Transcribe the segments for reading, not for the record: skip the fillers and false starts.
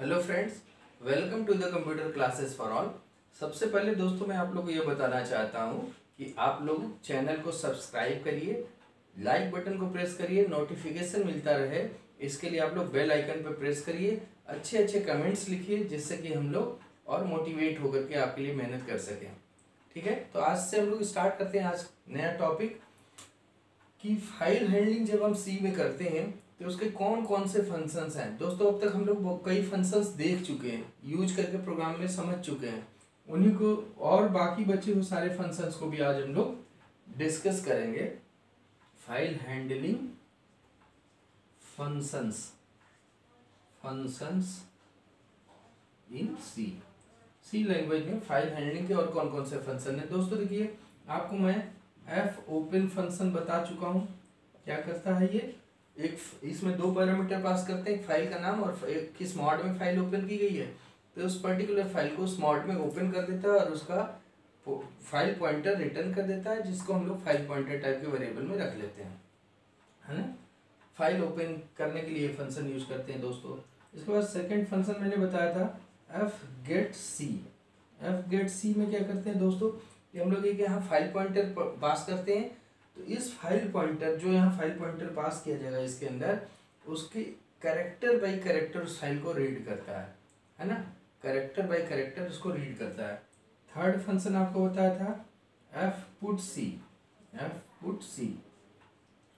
Hello friends, welcome to the computer classes for all. सबसे पहले दोस्तों मैं आप लोगों को ये बताना चाहता हूँ कि आप लोग चैनल को सब्सक्राइब करिए, लाइक बटन को प्रेस करिए, नोटिफिकेशन मिलता रहे इसके लिए आप लोग बेल आइकन पर प्रेस करिए, अच्छे अच्छे कमेंट्स लिखिए जिससे कि हम लोग और मोटिवेट होकर के आपके लिए मेहनत कर सकें। ठीक है, तो आज से हम लोग स्टार्ट करते हैं आज नया टॉपिक कि फाइल हैंडलिंग जब हम सी में करते हैं तो उसके कौन कौन से फंक्शंस हैं। दोस्तों अब तक हम लोग कई फंक्शंस देख चुके हैं, यूज करके प्रोग्राम में समझ चुके हैं, उन्हीं को और बाकी बचे हुए सारे फंक्शंस को भी आज हम लोग डिस्कस करेंगे। File handling functions functions in C language में फाइल हैंडलिंग के और कौन कौन से फंक्शन है। दोस्तों देखिए, आपको मैं एफ ओपन फंक्शन बता चुका हूँ। क्या करता है ये, एक इसमें दो पैरामीटर पास करते हैं, एक फाइल का नाम और एक किस मॉड में फाइल ओपन की गई है, तो उस पर्टिकुलर फाइल को उस मॉड में ओपन कर देता है और उसका फाइल पॉइंटर रिटर्न कर देता है, जिसको हम लोग फाइल पॉइंटर टाइप के वेरिएबल में रख लेते हैं, है ना। फाइल ओपन करने के लिए फंक्शन यूज करते हैं दोस्तों। इसके बाद सेकेंड फंक्शन मैंने बताया था F get C. F get सी में क्या करते हैं दोस्तों, कि हम लोग एक यहाँ फाइल पॉइंटर पास करते हैं, तो इस फाइल पॉइंटर जो यहाँ फाइल पॉइंटर पास किया जाएगा इसके अंदर उसके कैरेक्टर बाय कैरेक्टर उस फाइल को रीड करता है ना, कैरेक्टर बाय कैरेक्टर उसको रीड करता है। थर्ड फंक्शन आपको बताया था एफ पुट सी। एफ पुट सी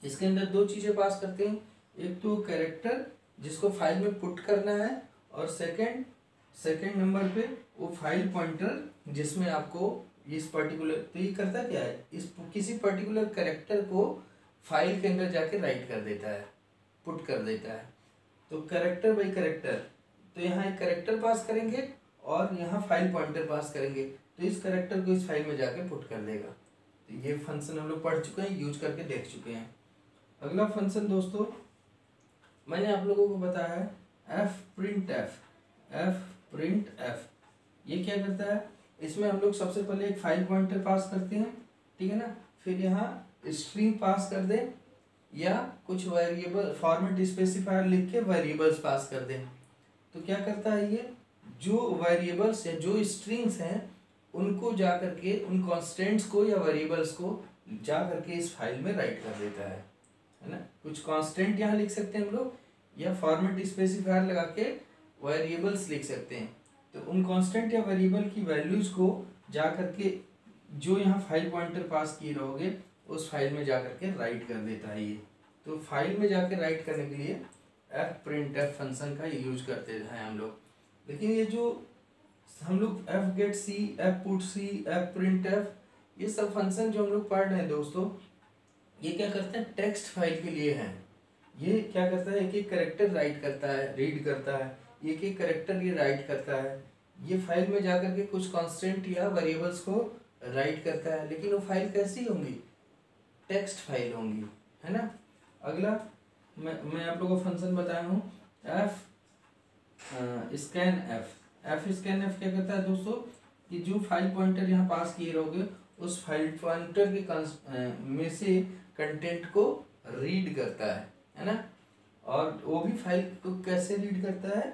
इसके अंदर दो चीज़ें पास करते हैं, एक तो कैरेक्टर जिसको फाइल में पुट करना है और सेकेंड नंबर पे वो फाइल पॉइंटर जिसमें आपको इस पर्टिकुलर, तो ये करता क्या है, इस किसी पर्टिकुलर कैरेक्टर को फाइल के अंदर जाके राइट कर देता है, पुट कर देता है। तो कैरेक्टर बाय कैरेक्टर, तो यहाँ एक कैरेक्टर पास करेंगे और यहाँ फाइल पॉइंटर पास करेंगे, तो इस कैरेक्टर को इस फाइल में जाके पुट कर देगा। तो ये फंक्शन हम लोग पढ़ चुके हैं, यूज करके देख चुके हैं। अगला फंक्शन दोस्तों मैंने आप लोगों को बताया है F print F. F print F ये क्या करता है, इसमें हम लोग सबसे पहले एक फाइल पॉइंटर पास करते हैं, ठीक है ना, फिर यहाँ स्ट्रिंग पास कर दें या कुछ वेरिएबल फॉर्मेट स्पेसिफायर लिख के वेरिएबल्स पास कर दें। तो क्या करता है ये, जो वेरिएबल्स या जो स्ट्रिंग्स हैं उनको जा करके उन कॉन्स्टेंट्स को या वेरिएबल्स को जा करके इस फाइल में राइट कर देता है ना। कुछ कांस्टेंट यहाँ लिख सकते हैं हम लोग या फॉर्मेट स्पेसिफायर लगा के वेरिएबल्स लिख सकते हैं, तो उन कांस्टेंट या वेरिएबल की वैल्यूज को जा करके जो यहाँ फाइल पॉइंटर पास किए रहोगे उस फाइल में जा करके राइट कर देता है ये। तो फाइल में जाके राइट करने के लिए एफ प्रिंट एफ फंक्शन का यूज करते हैं हम लोग। लेकिन ये जो हम लोग F get C, F put सी, एफ प्रिंट एफ, ये सब फंक्शन जो हम लोग पढ़ रहे हैं दोस्तों, ये क्या करते हैं, टेक्स्ट फाइल के लिए हैं। ये क्या करता है, एक एक कैरेक्टर राइट करता है, रीड करता है, एक एक कैरेक्टर ये राइट करता है, ये फाइल में जाकर के कुछ कांस्टेंट या वेरिएबल्स को राइट करता है, लेकिन वो फाइल कैसी होंगी, टेक्स्ट फाइल होंगी, है ना। अगला मैं आप लोगों को फंक्शन बताया हूँ F scan F. F scan F क्या करता है दोस्तों, कि जो फाइल पॉइंटर यहाँ पास किए रहोगे उस फाइल पॉइंटर के में से कंटेंट को रीड करता है ना, और वो भी फाइल को कैसे रीड करता है,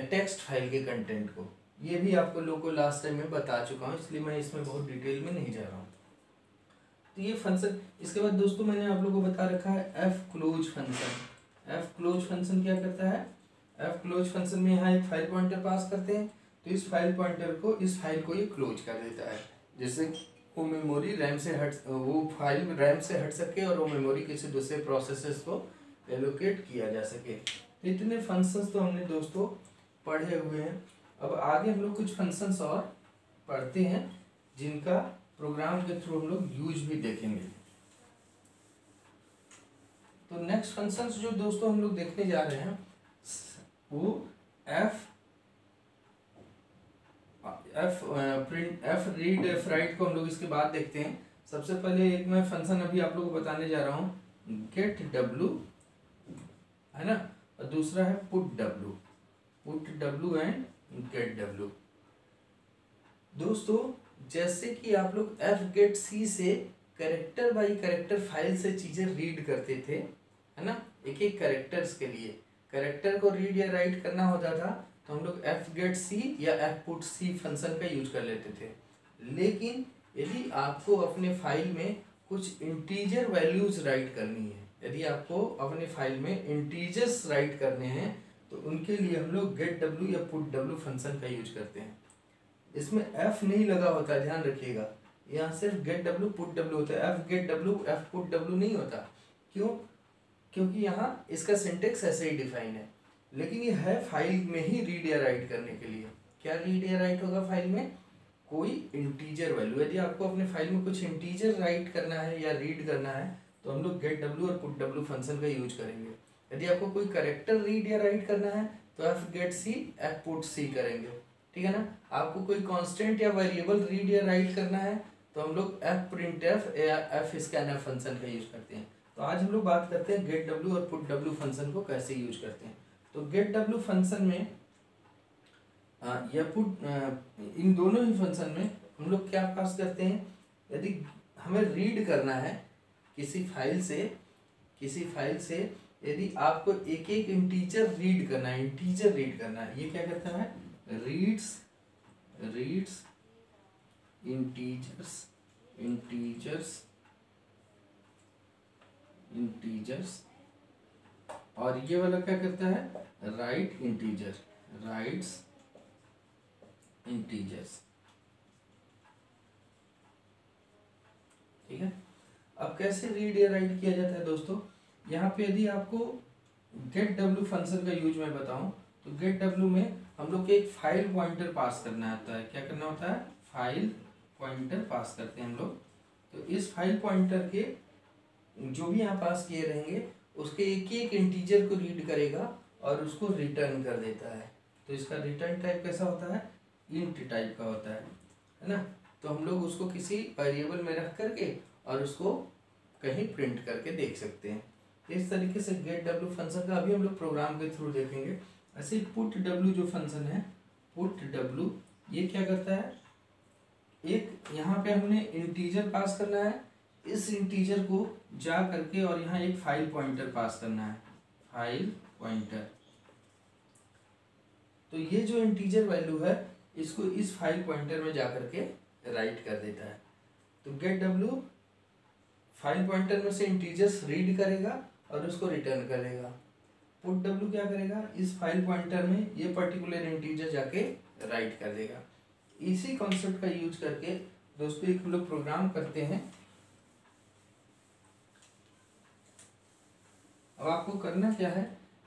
टेक्स्ट फाइल के कंटेंट को। ये भी आपको लोगों को लास्ट टाइम में बता चुका हूँ, इसलिए मैं इसमें बहुत डिटेल में नहीं जा रहा हूँ। तो ये फंक्शन, इसके बाद दोस्तों मैंने आप लोगों को बता रखा है F close function. F close function क्या करता है, एफ क्लोज फंक्शन में यहाँ एक फाइल पॉइंटर पास करते हैं, तो इस फाइल पॉइंटर को इस फाइल को ये क्लोज कर देता है, जिससे वो मेमोरी रैम से हट, वो फाइल रैम से हट सके और वो मेमोरी किसी दूसरे प्रोसेसर्स को एलोकेट किया जा सके। इतने फंक्शंस तो हमने दोस्तों पढ़े हुए हैं। अब आगे हम लोग कुछ फंक्शंस और पढ़ते हैं जिनका प्रोग्राम के थ्रू हम लोग यूज भी देखेंगे। तो नेक्स्ट फंक्शंस जो दोस्तों हम लोग देखने जा रहे हैं वो F print F read F right को हम लोग इसके बाद देखते हैं। सबसे पहले एक मैं फंक्शन अभी आप लोगों को बताने जा रहा हूँ, गेट डब्लू, है ना, और दूसरा है put W. Put W and get W. दोस्तों जैसे कि आप लोग एफ गेट सी से कैरेक्टर बाय कैरेक्टर फाइल से चीजें रीड करते थे, है ना, एक एक कैरेक्टर्स के लिए, कैरेक्टर को रीड या राइट करना होता था तो हम लोग एफ गेट सी या एफ पुट सी फंक्शन का यूज कर लेते थे। लेकिन यदि आपको अपने फाइल में कुछ इंटीजर वैल्यूज राइट करनी है, यदि आपको अपने फाइल में इंटीजर्स राइट करने हैं तो उनके लिए हम लोग गेट डब्ल्यू या पुट डब्ल्यू फंक्शन का यूज करते हैं। इसमें एफ नहीं लगा होता है, ध्यान रखिएगा, यहाँ सिर्फ गेट डब्ल्यू पुट डब्ल्यू होता है, F get W F put W नहीं होता। क्यों? क्योंकि यहाँ इसका सिंटेक्स ऐसे ही डिफाइन है, लेकिन ये है फाइल में ही रीड या राइट करने के लिए। क्या रीड या राइट होगा फाइल में? कोई इंटीजर वैल्यू। यदि आपको अपने फाइल में कुछ इंटीजर राइट करना है या रीड करना है तो हम लोग गेट डब्ल्यू और पुट डब्ल्यू फंक्शन का यूज करेंगे। यदि आपको कोई करेक्टर रीड या राइट करना है तो F get C F put C करेंगे, ठीक है ना। आपको कोई कांस्टेंट या वेरिएबल रीड या राइट करना है तो हम लोग एफ प्रिंट एफ या एफ स्कैनफ फंक्शन का यूज करते हैं। तो आज हम लोग बात करते हैं गेट डब्ल्यू और पुट डब्ल्यू फंक्शन को कैसे यूज करते हैं। तो गेट डब्ल्यू फंक्शन में या पुट इन दोनों ही फंक्शन में हम लोग क्या पास करते हैं, यदि हमें रीड करना है किसी फाइल से यदि आपको एक एक इंटीजर रीड करना है, ये क्या करता है? रीड्स इंटीजर्स और ये वाला क्या करता है? राइट्स इंटीजर्स, ठीक है। अब कैसे रीड या राइट किया जाता है दोस्तों, यहाँ पे यदि आपको गेट डब्ल्यू फंक्शन का यूज मैं बताऊं तो गेट डब्ल्यू में हम लोग को एक फाइल पॉइंटर पास करना होता है। क्या करना होता है? फाइल पॉइंटर पास करते हैं हम लोग। तो इस फाइल पॉइंटर के जो भी यहाँ पास किए रहेंगे उसके एक एक इंटीजर को रीड करेगा और उसको रिटर्न कर देता है। तो इसका रिटर्न टाइप कैसा होता है? इंट टाइप का होता है ना। तो हम लोग उसको किसी वेरिएबल में रख करके और उसको कहीं प्रिंट करके देख सकते हैं। इस तरीके से गेट डब्ल्यू फंक्शन का अभी हम लोग प्रोग्राम के थ्रू देखेंगे। ऐसे पुट डब्ल्यू जो फंक्शन है, पुट डब्ल्यू, ये क्या करता है? एक यहाँ पे हमने इंटीजर पास करना है, इस इंटीजर को जा करके और यहाँ एक फाइल पॉइंटर पास करना है, फाइल पॉइंटर। तो ये जो इंटीजर वैल्यू है इसको इस फाइल पॉइंटर में जा करके राइट कर देता है। तो गेट डब्ल्यू फाइल पॉइंटर में से इंटीजर्स रीड करेगा और उसको रिटर्न करेगा। पुट डब्ल्यू क्या करेगा? इस फाइल पॉइंटर में ये पर्टिकुलर इंटीजर जाके राइट कर देगा। इसी कॉन्सेप्ट का यूज करके दोस्तों एक हम लोग प्रोग्राम करते हैं। अब आपको करना क्या है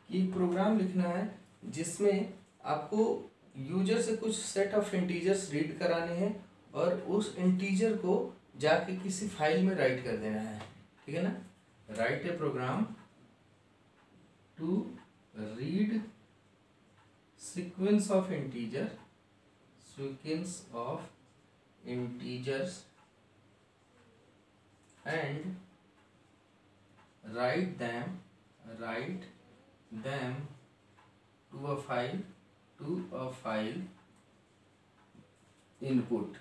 कि प्रोग्राम लिखना है जिसमें आपको यूजर से कुछ सेट ऑफ इंटीजर्स रीड कराने हैं और उस इंटीजर को जाके किसी फाइल में राइट कर देना है, ठीक है ना। Write a program to read sequence of integers and write them to a file input,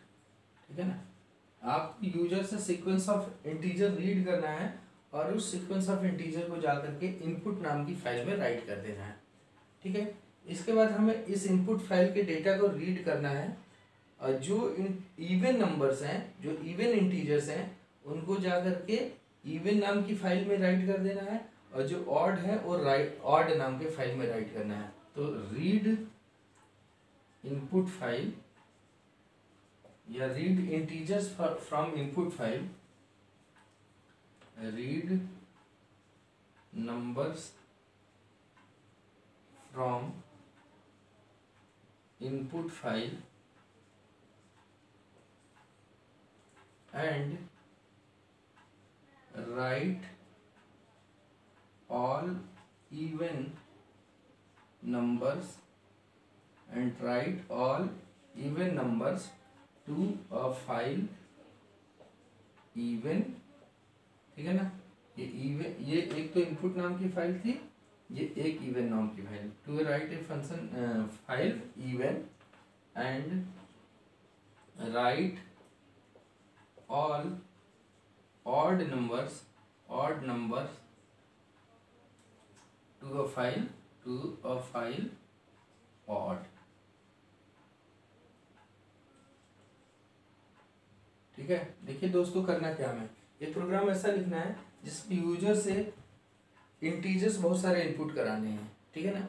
ठीक है ना। आप यूजर से सीक्वेंस ऑफ इंटीजर रीड करना है और उस सीक्वेंस ऑफ इंटीजर को जाकर के इनपुट नाम की फाइल में राइट कर देना है, ठीक है। इसके बाद हमें इस इनपुट फाइल के डेटा को रीड करना है और जो इवन नंबर्स हैं, जो इवन इंटीजर्स हैं, उनको जाकर के इवन नाम की फाइल में राइट कर देना है और जो ऑड है वो ऑड नाम के फाइल में राइट करना है। तो रीड इनपुट फाइल या read integers from input file, read numbers from input file and write all even numbers to a file even, ठीक है ना। ये even, ये एक तो इनपुट नाम की फाइल थी, ये एक इवन नाम की file. To write a function file even and write all odd numbers to a file to a file odd. ठीक है, देखिए दोस्तों करना क्या हमें, एक प्रोग्राम ऐसा लिखना है जिसमें यूजर से इंटीजर्स बहुत सारे इनपुट कराने हैं। ठीक है ना,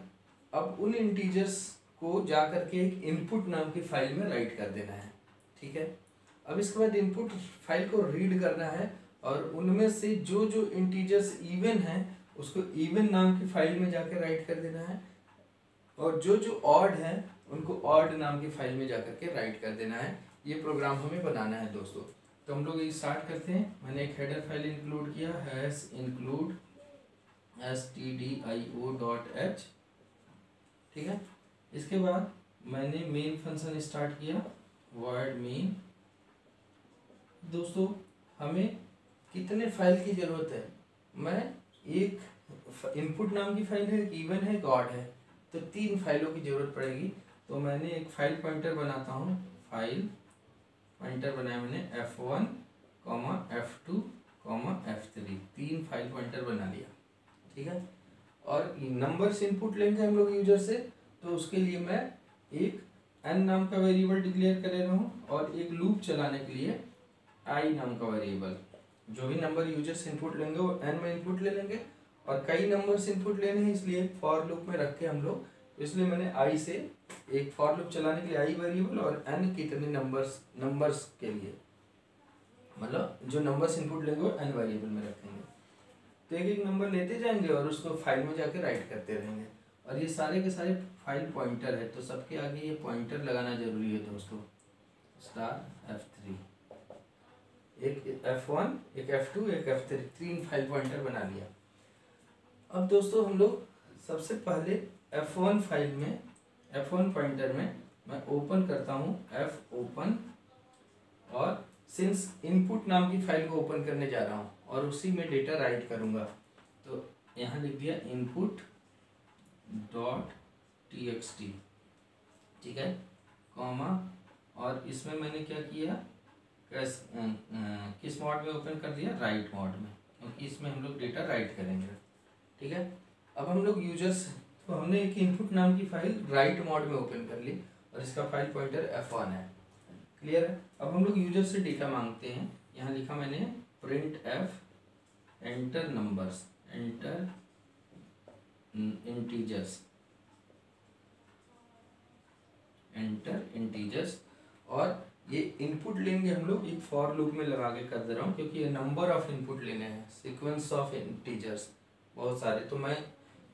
अब उन इंटीजर्स को जा करके एक इनपुट नाम की फाइल में राइट कर देना है। ठीक है, अब इसके बाद इनपुट फाइल को रीड करना है और उनमें से जो जो इंटीजर्स इवन है उसको इवन नाम की फाइल में जाकर राइट कर देना है, और जो जो ऑड है उनको ऑड नाम की फाइल में जाकर के राइट कर देना है। ये प्रोग्राम हमें बनाना है दोस्तों। तो हम लोग ये स्टार्ट करते हैं। मैंने एक हेडर फाइल इंक्लूड किया, हैश इंक्लूड stdio.h। ठीक है, इसके बाद मैंने मेन फंक्शन स्टार्ट किया, वर्ड मेन। दोस्तों हमें कितने फाइल की ज़रूरत है, मैं एक इनपुट नाम की फाइल है, एक इवन है, एक ऑड है, तो 3 फाइलों की ज़रूरत पड़ेगी। तो मैंने एक फाइल पॉइंटर बनाता हूँ, फाइल पॉइंटर बनाया मैंने f1, f2, f3, 3 file pointer बना लिया। ठीक है, और नंबर्स इनपुट लेंगे हम लोग यूजर से, तो उसके लिए मैं एक n नाम का वेरिएबल डिक्लेयर कर रहा हूँ और एक लूप चलाने के लिए i नाम का वेरिएबल। जो भी नंबर यूजर से इनपुट लेंगे वो n में इनपुट ले लेंगे, और कई नंबर्स इनपुट लेने हैं इसलिए फॉर लूप में रखे हम लोग, इसलिए मैंने i से एक फॉर लूप चलाने के लिए i वेरिएबल और n कितने नंबर्स के लिए, मतलब जो नंबर्स इनपुट लेंगे वो n वेरिएबल में रखेंगे। तो एक एक नंबर लेते जाएंगे और उसको फाइल में जाके राइट करते रहेंगे। और ये सारे के सारे फाइल पॉइंटर है, तो सबके आगे ये पॉइंटर लगाना जरूरी है दोस्तों। स्टार f3, एक f1, एक f2, एक f3, 3 फाइल पॉइंटर बना लिया। अब दोस्तों हम लोग सबसे पहले f1 फाइल में, f1 पॉइंटर में मैं ओपन करता हूँ f ओपन, और सिंस इनपुट नाम की फाइल को ओपन करने जा रहा हूँ और उसी में डेटा राइट करूँगा, तो यहाँ लिख दिया input डॉट txt। ठीक है, कॉमा, और इसमें मैंने क्या किया, किस मोड में ओपन कर दिया, राइट मोड में, क्योंकि इसमें हम लोग डेटा राइट करेंगे। ठीक है, अब हम लोग यूजर्स, तो हमने एक इनपुट नाम की फाइल राइट मोड में ओपन कर ली और इसका फाइल पॉइंटर f1 है। क्लियर है, अब हम लोग यूजर से डेटा मांगते हैं। यहाँ लिखा मैंने print f enter numbers, enter integers, और ये इनपुट लेंगे हम लोग एक फॉर लूप में लगा के कर दे रहा हूँ, क्योंकि ये नंबर ऑफ इनपुट लेने हैं, सीक्वेंस ऑफ इंटीजर्स बहुत सारे, तो मैं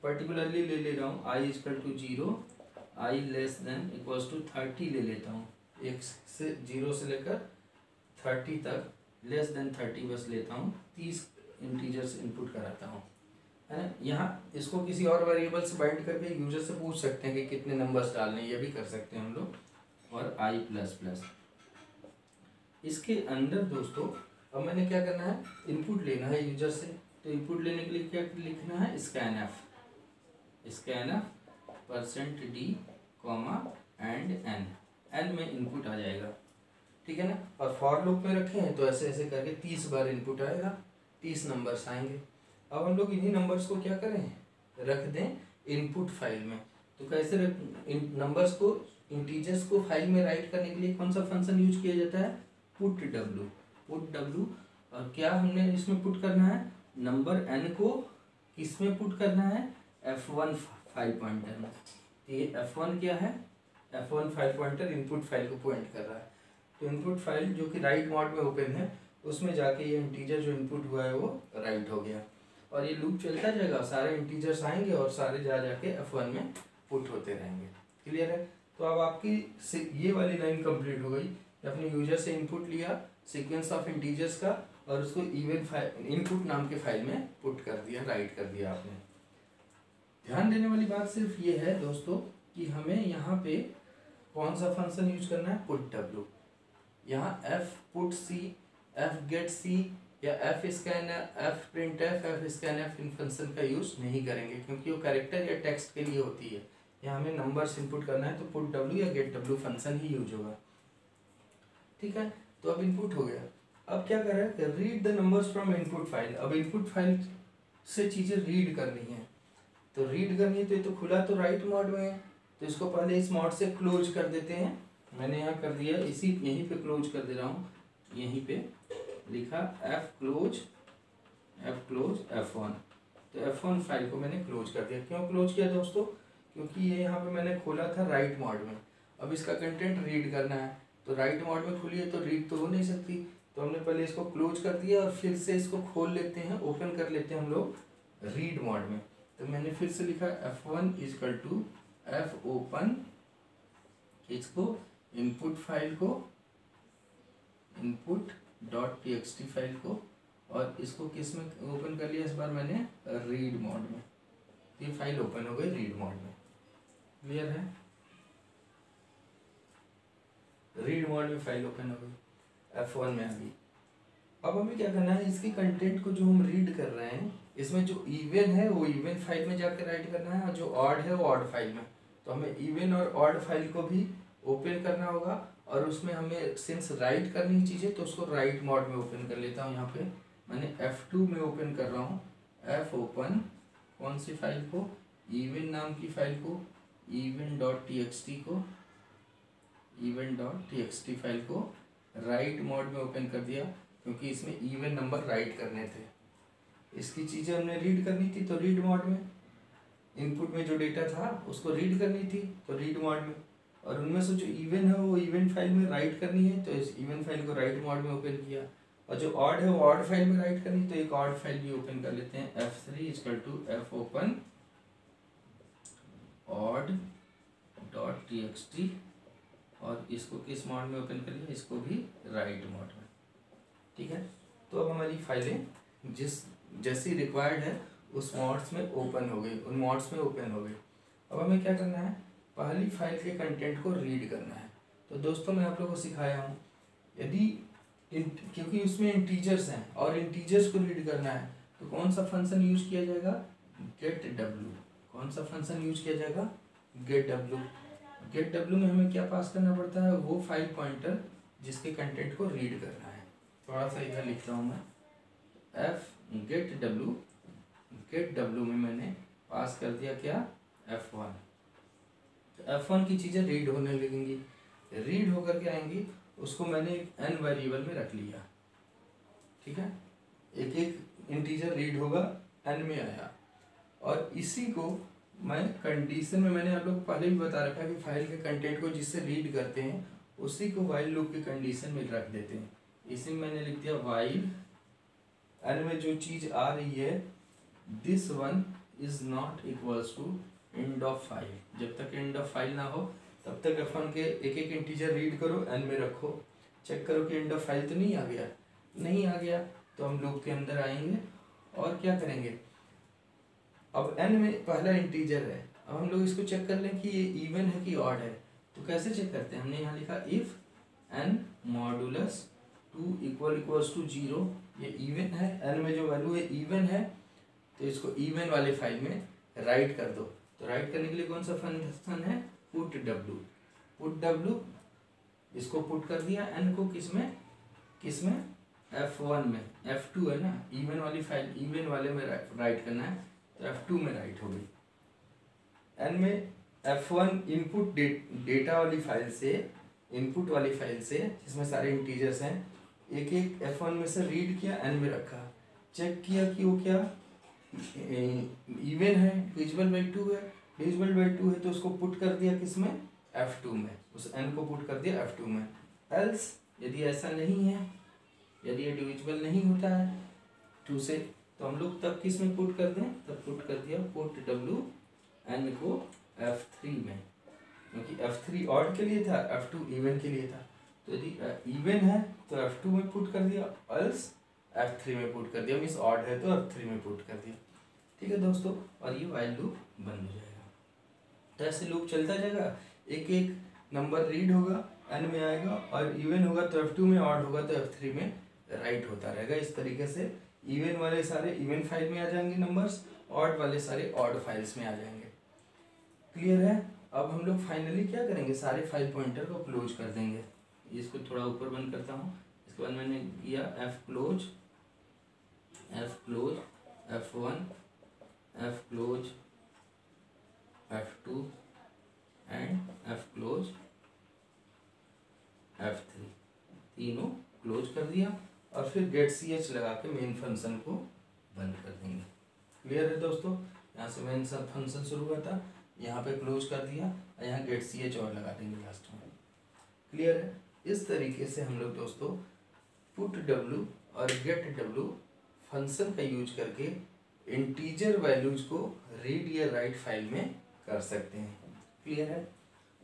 पर्टिकुलरली ले रहा हूँ i equal to 0, i less than equals to 30 ले लेता हूँ, 1 से 0 से लेकर 30 तक, लेस देन 30 बस लेता हूँ, 30 इंटीजर्स इनपुट कराता हूँ, है ना। यहाँ इसको किसी और वेरिएबल से बाइंड करके यूजर से पूछ सकते हैं कि कितने नंबर्स डालने, ये भी कर सकते हैं हम लोग, और i प्लस प्लस। इसके अंदर दोस्तों अब मैंने क्या करना है, इनपुट लेना है यूजर से, तो इनपुट लेने के लिए क्या लिखना है, स्कैनf %d, एंड n में इनपुट आ जाएगा। ठीक है ना, और फॉर लूप में रखे हैं तो ऐसे ऐसे करके 30 बार इनपुट आएगा, 30 नंबर्स आएंगे। अब हम लोग इन्हीं नंबर्स को क्या करें, रख दें इनपुट फाइल में। तो कैसे नंबर्स को, इंटीजर्स को फाइल में राइट करने के लिए कौन सा फंक्शन यूज किया जाता है, पुट w। और क्या हमने इसमें पुट करना है, नंबर n को किसमें पुट करना है, f1 फाइल पॉइंटर में। ये f1 क्या है, f1 file pointer input file को पॉइंट कर रहा है। तो इनपुट फाइल जो कि राइट मोड में ओपन है, उसमें जाके ये इंटीजर जो इनपुट हुआ है वो राइट हो गया, और ये लूप चलता जाएगा, सारे इंटीजर्स आएंगे और सारे जाके f1 में पुट होते रहेंगे। क्लियर है, तो अब आपकी ये वाली लाइन कंप्लीट हो गई, अपने यूजर से इनपुट लिया सीक्वेंस ऑफ इंटीजर्स का, और उसको इवन फाइल इनपुट नाम के फाइल में पुट कर दिया, राइट कर दिया आपने। ध्यान देने वाली बात सिर्फ ये है दोस्तों कि हमें यहाँ पे कौन सा फंक्शन यूज करना है, पुट w। यहाँ f put c, f get c या f scanf, f printf, f scanf इन फंक्शन का यूज नहीं करेंगे, क्योंकि वो कैरेक्टर या टेक्स्ट के लिए होती है। यहाँ हमें नंबर्स इनपुट करना है तो पुट w या गेट w फंक्शन ही यूज होगा। ठीक है, तो अब इनपुट हो गया। अब क्या कर रहा है, read the numbers from input file. अब इनपुट फाइल से चीज़ें रीड करनी है, तो रीड करनी है तो ये तो खुला तो राइट मोड में है, तो इसको पहले इस मोड से क्लोज कर देते हैं। मैंने यहाँ कर दिया, इसी यहीं पे क्लोज कर दे रहा हूँ, यहीं पे लिखा F क्लोज F1। तो F1 फाइल को मैंने क्लोज कर दिया। क्यों क्लोज किया दोस्तों? क्योंकि ये यहाँ पे मैंने खोला था राइट मोड में, अब इसका कंटेंट रीड करना है, तो राइट मोड में खुली है तो रीड तो हो नहीं सकती, तो हमने पहले इसको क्लोज कर दिया और फिर से इसको खोल लेते हैं, ओपन कर लेते हैं हम लोग रीड मोड में। तो मैंने फिर से लिखा F1 is equal to F open, इसको इनपुट फाइल को, input.txt फाइल को, और इसको किस में ओपन कर लिया इस बार मैंने? रीड मोड में। ये फाइल ओपन हो गई रीड मोड में। क्लियर है? रीड मोड में फाइल ओपन हो गई, F1 में आ गई। अब हमें क्या करना है, इसकी कंटेंट को जो हम रीड कर रहे हैं, इसमें जो इवन है वो इवन फाइल में जाकर राइट करना है, और जो ऑड है वो ऑड फाइल में। तो हमें इवन और ऑड फाइल को भी ओपन करना होगा, और उसमें हमें सिंस राइट करनी चीज़ें तो उसको राइट मोड में ओपन कर लेता हूँ। यहाँ पे मैंने F2 में ओपन कर रहा हूँ, F ओपन कौन सी फाइल को? इवन नाम की फाइल को, even.txt को, even.txt फाइल को राइट मोड में ओपन कर दिया, क्योंकि इसमें इवन नंबर राइट करने थे। इसकी चीज़ें हमने रीड करनी थी तो रीड मोड में, इनपुट में जो डेटा था उसको रीड करनी थी तो रीड मोड में, और उनमें से जो इवन है वो इवन फाइल में राइट करनी है तो इस इवन फाइल को राइट मोड में ओपन किया, और जो ऑड है वो ऑड फाइल में राइट करनी, तो एक ऑड फाइल भी ओपन कर लेते हैं। F3 is equal to F open odd.txt, और इसको किस मोड में ओपन कर लिया? इसको भी राइट मोड में। ठीक है, तो अब हमारी फाइलें जैसी रिक्वायर्ड है उस मोड्स में ओपन हो गई, उन मोड्स में ओपन हो गई। अब हमें क्या करना है, पहली फाइल के कंटेंट को रीड करना है। तो दोस्तों मैं आप लोगों को सिखाया हूँ, यदि क्योंकि उसमें इंटीजर्स हैं और इंटीजर्स को रीड करना है तो कौन सा फंक्शन यूज किया जाएगा? Get W. कौन सा फंक्शन यूज किया जाएगा? Get W. गेट डब्ल्यू में हमें क्या पास करना पड़ता है? वो फाइल पॉइंटर जिसके कंटेंट को रीड करना है। थोड़ा सा इधर लिखता हूँ मैं, एफ गेट डब्ल्यू में मैंने पास कर दिया क्या? F1। तो F1 की चीज़ें रीड होने लगेंगी, रीड होकर के आएंगी, उसको मैंने एक n वेरिएबल में रख लिया। ठीक है, एक एक इंटीजर रीड होगा, n में आया, और इसी को मैं कंडीशन में, मैंने आप लोग को पहले भी बता रखा है कि फाइल के कंटेंट को जिससे रीड करते हैं उसी को वाइल लूप की कंडीशन में रख देते हैं। इसी में मैंने लिख दिया वाइल n में जो चीज़ आ रही है, this one is not equals to end of file. जब तक एंड ऑफ फाइल ना हो तब तक F1 के एक एक इंटीजर रीड करो, n में रखो, चेक करो कि एंड ऑफ फाइल तो नहीं आ गया। नहीं आ गया तो हम लूप के अंदर आएंगे और क्या करेंगे, अब n में पहला इंटीजर है, अब हम लोग इसको चेक कर लें कि ये इवन है कि ऑड है। तो कैसे चेक करते हैं? हमने यहाँ लिखा if n modulus 2 equals to 0, ये इवन है, n में जो वैल्यू है इवन है, तो इसको इवन वाले फाइल में राइट कर दो। तो राइट करने के लिए कौन सा फंक्शन है? पुट डब्ल्यू, इसको पुट कर दिया n को किसमें F1 में, F2 है ना, इवन वाली फाइल, इवन वाले में राइट करना है, तो F2 में राइट हो गई। n में F1 इनपुट डेटा वाली फाइल से, इनपुट वाली फाइल से जिसमें सारे इंटीजर्स हैं, एक एक F1 में से रीड किया, n में रखा, चेक किया कि वो क्या इवन है, डिविजिबल बाई 2 है, डिविजिबल बाई 2 है तो उसको पुट कर दिया किसमें? F2 में, उस n को पुट कर दिया F2 में। एल्स यदि ऐसा नहीं है, यदि ये डिविजिबल नहीं होता है 2 से, तो हम लोग तब किस में पुट कर दें? तब पुट कर दिया पुट डब्ल्यू n को F3 में, क्योंकि F3 ऑड के लिए था, F2 इवन के लिए था। तो यदि इवन है तो F2 में पुट कर दिया, एल्स F3 में पुट कर दिया, मीन्स ऑड है तो F3 में पुट कर दिया। ठीक है दोस्तों, और ये वाइल लूप बंद हो जाएगा। तो ऐसे लूप चलता जाएगा, एक एक नंबर रीड होगा, n में आएगा, और इवन होगा तो F2 में, ऑड होगा तो F3 में राइट होता रहेगा। इस तरीके से इवन वाले सारे इवन फाइल में आ जाएंगे नंबर्स, ऑड वाले सारे ऑड फाइल्स में आ जाएंगे। क्लियर है? अब हम लोग फाइनली क्या करेंगे, सारे फाइल पॉइंटर को क्लोज कर देंगे। इसको थोड़ा ऊपर बंद करता हूँ। इसके बाद मैंने किया F close F1, F close फिर गेट सी एच लगा के मेन फंक्शन को बंद कर देंगे। क्लियर है दोस्तों? यहाँ से मेन फंक्शन शुरू हुआ था, यहाँ पे क्लोज कर दिया और यहाँ गेट सी एच और लगा देंगे लास्ट में। क्लियर है? इस तरीके से हम लोग दोस्तों पुट डब्लू और गेट डब्लू फंक्शन का यूज करके इंटीजर वैल्यूज को रीड या राइट फाइल में कर सकते हैं। क्लियर है?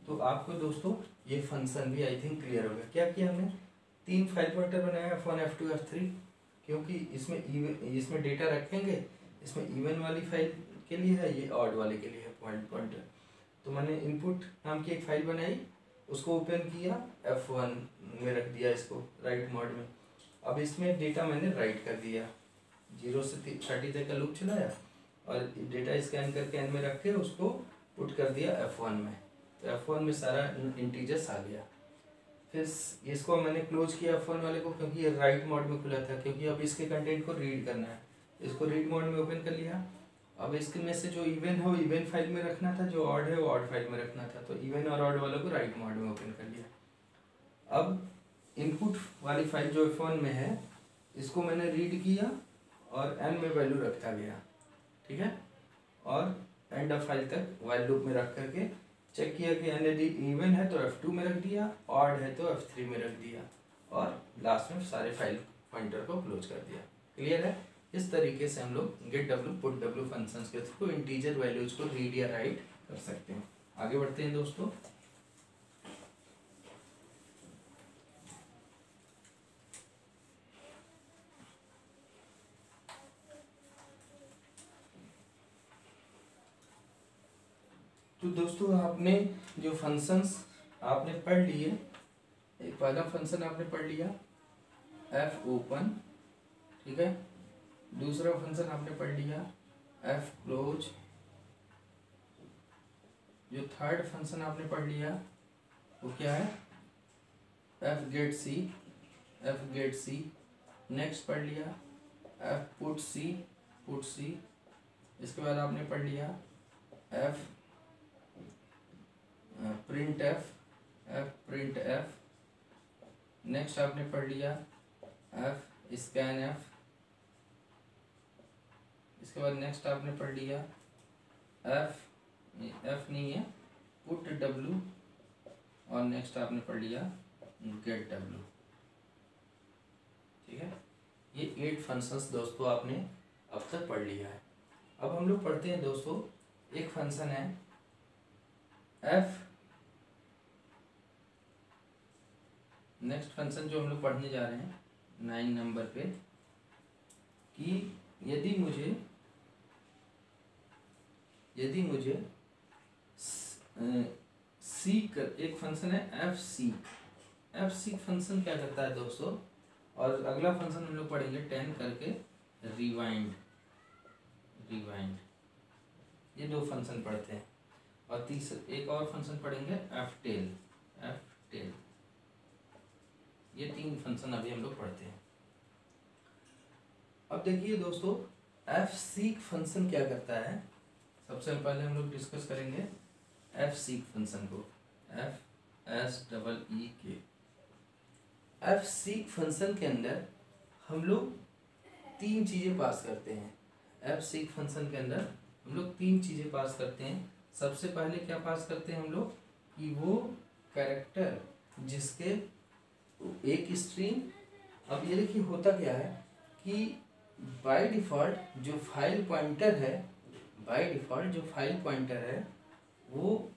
तो आपको दोस्तों ये फंक्शन भी आई थिंक क्लियर हो गया। क्या किया हमने? 3 फाइल पॉइंटर बनाया, F1 F2 F3, क्योंकि इसमें डेटा रखेंगे। इसमें इवन वाली फाइल के लिए है, ये ऑड वाले के लिए है पॉइंटर। तो मैंने इनपुट नाम की एक फाइल बनाई, उसको ओपन किया, F1 में रख दिया इसको राइट मोड में। अब इसमें डेटा मैंने राइट कर दिया, 0 से 30 तक का लूप चलाया और डेटा स्कैन करके एन में रख के उसको पुट कर दिया F1 में। तो F1 में सारा इंटीजर्स आ गया। फिर इसको मैंने क्लोज किया F1 वाले को, क्योंकि ये राइट मोड में खुला था, क्योंकि अब इसके कंटेंट को रीड करना है। इसको रीड मोड में ओपन कर लिया। अब इसके में से जो इवन है वो इवन फाइल में रखना था, जो ऑड है वो ऑड फाइल में रखना था। तो इवन और ऑड वालों को राइट मोड में ओपन कर लिया। अब इनपुट वाली फाइल जो F1 में है, इसको मैंने रीड किया और n में वैल्यू रखता गया। ठीक है? और एंड ऑफ फाइल तक वाइल लूप में रख करके चेक किया कि यदि इवन है तो F2 में रख दिया, ऑड है तो F3 में रख दिया और लास्ट में सारे फाइल पॉइंटर को क्लोज कर दिया। क्लियर है? इस तरीके से हम लोग get W put W functions के थ्रू इंटीजर वैल्यूज को रीड या राइट कर सकते हैं। आगे बढ़ते हैं दोस्तों। तो दोस्तों आपने जो फंक्शंस आपने पढ़ लिए, एक पहला फंक्शन आपने पढ़ लिया एफ ओपन, ठीक है। दूसरा फंक्शन आपने पढ़ लिया एफ क्लोज। जो थर्ड फंक्शन आपने पढ़ लिया वो क्या है? F get C, F get सी। नेक्स्ट पढ़ लिया एफ पुट सी, पुट सी। इसके बाद आपने पढ़ लिया F print F, F print F. Next आपने पढ़ लिया एफ स्कैन एफ। इसके बाद नेक्स्ट आपने पढ़ लिया एफ नहीं है पुट डब्ल्यू, और नेक्स्ट आपने पढ़ लिया गेट डब्ल्यू। ठीक है? ये 8 फंक्शंस दोस्तों आपने अब तक पढ़ लिया है। अब हम लोग पढ़ते हैं दोस्तों, एक फंक्शन है एफ। नेक्स्ट फंक्शन जो हम लोग पढ़ने जा रहे हैं 9 नंबर पे, कि यदि मुझे सीक, एक फंक्शन है F seek. F seek function क्या करता है दोस्तों? और अगला फंक्शन हम लोग पढ़ेंगे 10 करके रिवाइंड, रिवाइंड। ये 2 फंक्शन पढ़ते हैं। और तीसरा एक और फंक्शन पढ़ेंगे एफ टेल, एफ टेल। ये 3 फंक्शन अभी हम लोग पढ़ते हैं। अब देखिए दोस्तों, एफ सीक फंक्शन क्या करता है। सबसे पहले हम लोग डिस्कस करेंगे एफ सीक फंक्शन को, एफ एस डबल ई के। एफ सीक फंक्शन के अंदर हम लोग 3 चीज़ें पास करते हैं। एफ सीक फंक्शन के अंदर हम लोग 3 चीज़ें पास करते हैं। सबसे पहले क्या पास करते हैं हम लोग, कि वो कैरेक्टर जिसके एक स्ट्रिंग। अब ये देखिए होता क्या है कि बाय डिफ़ॉल्ट जो फाइल पॉइंटर है, बाय डिफ़ॉल्ट जो फाइल पॉइंटर है वो,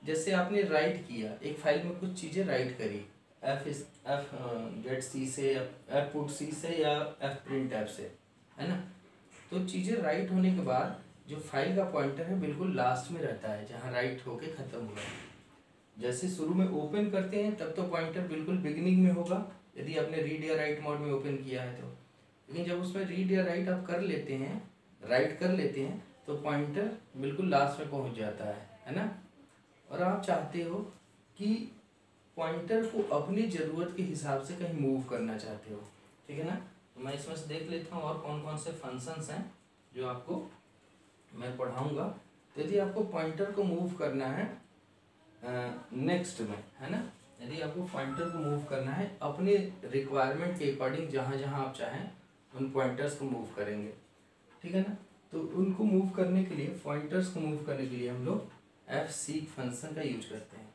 जैसे आपने राइट किया एक फाइल में कुछ चीज़ें राइट करी, एफ गेट सी से, एफ पुट सी से, या एफ प्रिंट एफ से, है ना। तो चीज़ें राइट होने के बाद जो फाइल का पॉइंटर है बिल्कुल लास्ट में रहता है, जहाँ राइट होके ख़त्म हुआ है। जैसे शुरू में ओपन करते हैं तब तो पॉइंटर बिल्कुल बिगिनिंग में होगा, यदि आपने रीड या राइट मोड में ओपन किया है तो। लेकिन जब उसमें रीड या राइट आप कर लेते हैं, राइट कर लेते हैं, तो पॉइंटर बिल्कुल लास्ट में पहुंच जाता है ना। और आप चाहते हो कि पॉइंटर को अपनी ज़रूरत के हिसाब से कहीं मूव करना चाहते हो, ठीक है ना। तो मैं इसमें से देख लेता हूँ और कौन कौन से फंक्शंस हैं जो आपको मैं पढ़ाऊँगा। तो यदि आपको पॉइंटर को मूव करना है नेक्स्ट में, है ना, यदि आपको पॉइंटर को मूव करना है अपने रिक्वायरमेंट के अकॉर्डिंग, जहाँ जहाँ आप चाहें उन पॉइंटर्स को मूव करेंगे, ठीक है ना। तो उनको मूव करने के लिए, पॉइंटर्स को मूव करने के लिए हम लोग fseek फंक्शन का यूज करते हैं,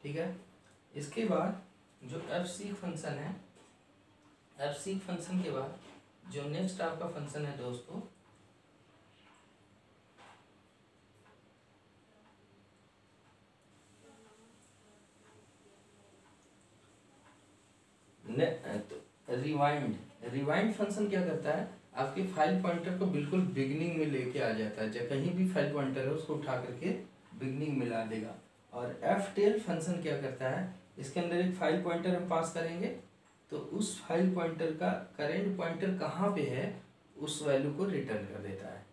ठीक है। इसके बाद जो fseek फंक्शन है, fseek फंक्शन के बाद जो नेक्स्ट आपका फंक्शन है दोस्तों, रिवाइंड फंक्शन क्या करता है, आपके फाइल पॉइंटर को बिल्कुल बिगनिंग में लेके आ जाता है। जब कहीं भी फाइल पॉइंटर है उसको उठा करके बिगनिंग में ला देगा। और ftail फंक्शन क्या करता है, इसके अंदर एक फाइल पॉइंटर हम पास करेंगे, तो उस फाइल पॉइंटर का करेंट पॉइंटर कहाँ पे है उस वैल्यू को रिटर्न कर देता है।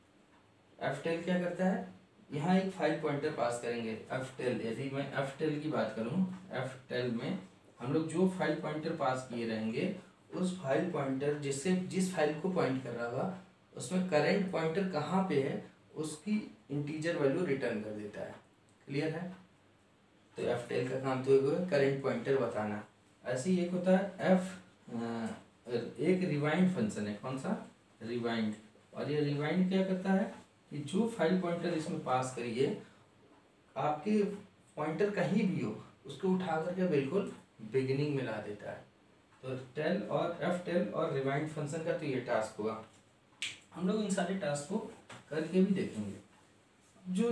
ftail क्या करता है, यहाँ एक फाइल पॉइंटर पास करेंगे ftail। यदि मैं ftail की बात करूँ, ftail में हम लोग जो फाइल पॉइंटर पास किए रहेंगे, उस फाइल पॉइंटर जिस फाइल को पॉइंट कर रहा होगा उसमें करेंट पॉइंटर कहाँ पे है उसकी इंटीजर वैल्यू रिटर्न कर देता है। क्लियर है। तो ftail का काम तो करेंट पॉइंटर बताना। ऐसे ही एक होता है एक रिवाइंड फंक्शन है। कौन सा, रिवाइंड। और ये रिवाइंड क्या करता है कि जो फाइल पॉइंटर इसमें पास करिए, आपके पॉइंटर कहीं भी हो उसको उठा करके बिल्कुल बिगिनिंग में ला देता है। तो टेल और ftail और रिवाइंड फंक्शन का तो ये टास्क हुआ। हम लोग इन सारे टास्क को करके भी देखेंगे। जो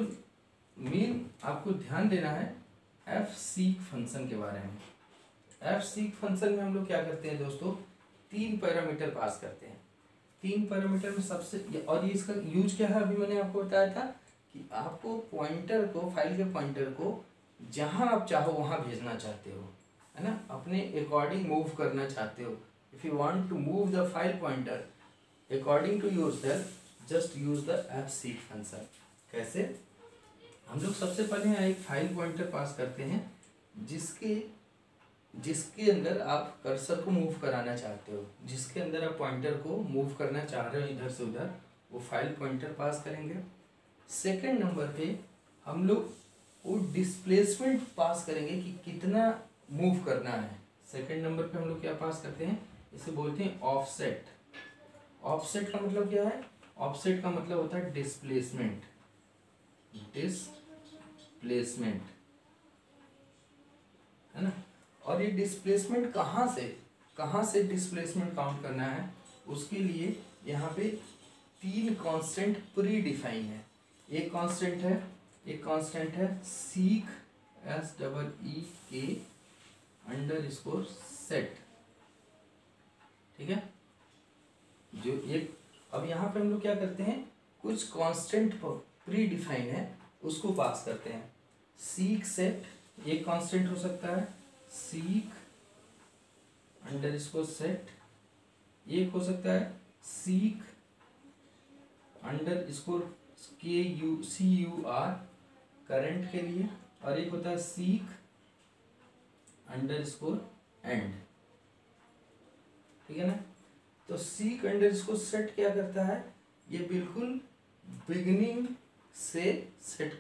मेन आपको ध्यान देना है fseek फंक्शन के बारे में। fseek फंक्शन में हम लोग क्या करते हैं दोस्तों, 3 पैरामीटर पास करते हैं। 3 पैरामीटर में सबसे, और ये इसका यूज क्या है, अभी मैंने आपको बताया था कि आपको पॉइंटर को, फाइल के पॉइंटर को जहां आप चाहो वहां भेजना चाहते हो, है ना, अपने अकॉर्डिंग मूव करना चाहते हो। If you want to move the file pointer according to yourself, just use the fseek function. कैसे, हम लोग सबसे पहले यहाँ एक फाइल पॉइंटर पास करते हैं जिसके अंदर आप कर्सर को मूव कराना चाहते हो, जिसके अंदर आप पॉइंटर को मूव करना चाह रहे हो इधर से उधर, वो फाइल पॉइंटर पास करेंगे। सेकंड नंबर पे हम लोग वो डिस्प्लेसमेंट पास करेंगे कि कितना मूव करना है। सेकंड नंबर पे हम लोग क्या पास करते हैं, इसे बोलते हैं ऑफसेट। ऑफसेट का मतलब क्या है, ऑफसेट का मतलब होता है डिस्प्लेसमेंट। डिस्प्लेसमेंट, है ना। और ये डिस्प्लेसमेंट कहाँ से डिस्प्लेसमेंट काउंट करना है, उसके लिए यहाँ पे 3 कांस्टेंट प्री डिफाइन है। एक कांस्टेंट है seek _set, ठीक है। जो एक, अब यहाँ पे हम लोग क्या करते हैं, कुछ कांस्टेंट प्री डिफाइन है उसको पास करते हैं। seek set एक कांस्टेंट हो सकता है, seek _set एक हो सकता है, seek _cur करंट के लिए, और एक होता है seek _end, ठीक है ना। तो seek _set क्या करता है, ये बिल्कुल बिगिनिंग से सेट